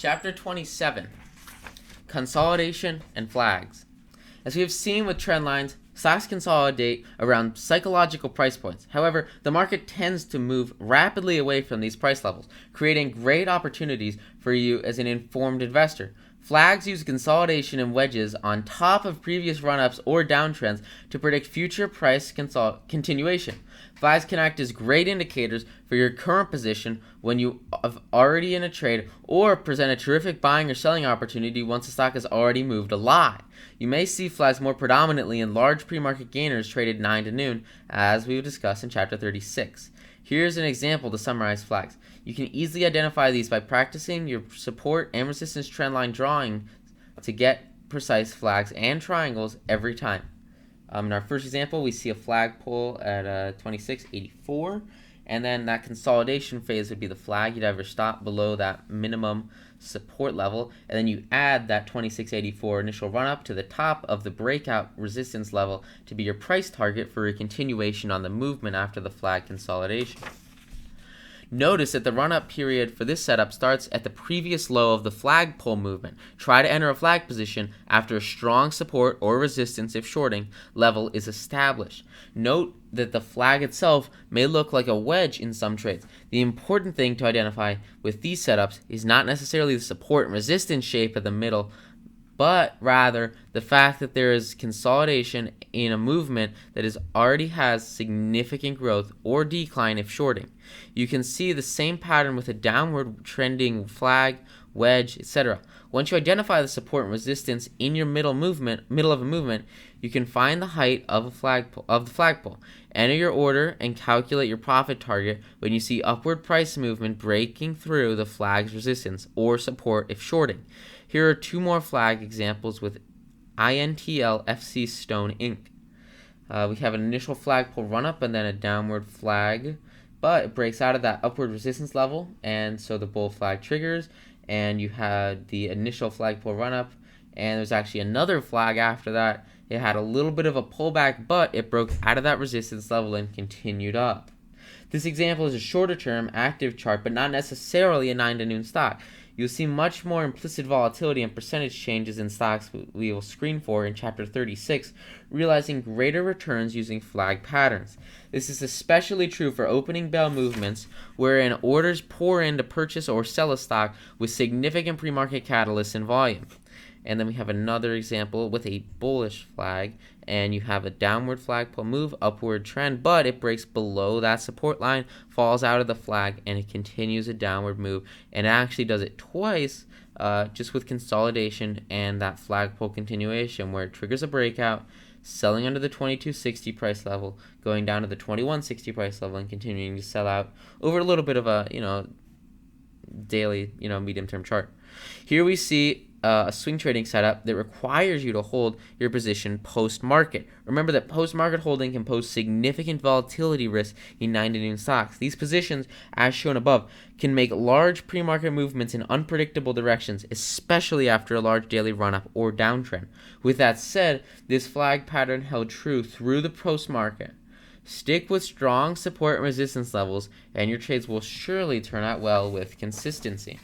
Chapter 27, Consolidation and Flags. As we have seen with trend lines, stocks consolidate around psychological price points. However, the market tends to move rapidly away from these price levels, creating great opportunities for you as an informed investor. Flags use consolidation and wedges on top of previous run-ups or downtrends to predict future price continuation. Flags can act as great indicators for your current position when you are already in a trade, or present a terrific buying or selling opportunity once the stock has already moved a lot. You may see flags more predominantly in large pre-market gainers traded 9 to noon, as we will discuss in Chapter 36. Here's an example to summarize flags. You can easily identify these by practicing your support and resistance trendline drawing to get precise flags and triangles every time. In our first example, we see a flagpole at 26.84, and then that consolidation phase would be the flag. You'd ever stop below that minimum support level, and then you add that 26.84 initial run up to the top of the breakout resistance level to be your price target for a continuation on the movement after the flag consolidation. Notice that the run-up period for this setup starts at the previous low of the flagpole movement. Try to enter a flag position after a strong support or resistance, if shorting, level is established. Note that the flag itself may look like a wedge in some trades. The important thing to identify with these setups is not necessarily the support and resistance shape of the middle, but rather the fact that there is consolidation in a movement that already has significant growth or decline if shorting. You can see the same pattern with a downward trending flag, wedge, etc. Once you identify the support and resistance in your middle of a movement, you can find the height of the flagpole. Enter your order and calculate your profit target when you see upward price movement breaking through the flag's resistance or support if shorting. Here are two more flag examples with INTL FC Stone Inc. We have an initial flagpole run up and then a downward flag, but it breaks out of that upward resistance level, and so the bull flag triggers, and you had the initial flagpole run up, and there's actually another flag after that. It had a little bit of a pullback, but it broke out of that resistance level and continued up. This example is a shorter term active chart, but not necessarily a 9 to noon stock. You'll see much more implicit volatility and percentage changes in stocks we will screen for in Chapter 36, realizing greater returns using flag patterns. This is especially true for opening bell movements, wherein orders pour in to purchase or sell a stock with significant pre-market catalysts in volume. And then we have another example with a bullish flag, and you have a downward flagpole move, upward trend, but it breaks below that support line, falls out of the flag, and it continues a downward move. And it actually does it twice, just with consolidation and that flagpole continuation, where it triggers a breakout, selling under the 2260 price level, going down to the 2160 price level, and continuing to sell out over a little bit of a daily medium-term chart. Here we see a swing trading setup that requires you to hold your position post-market. Remember that post-market holding can pose significant volatility risk in 9 to noon stocks. These positions, as shown above, can make large pre-market movements in unpredictable directions, especially after a large daily run-up or downtrend. With that said, this flag pattern held true through the post-market. Stick with strong support and resistance levels, and your trades will surely turn out well with consistency.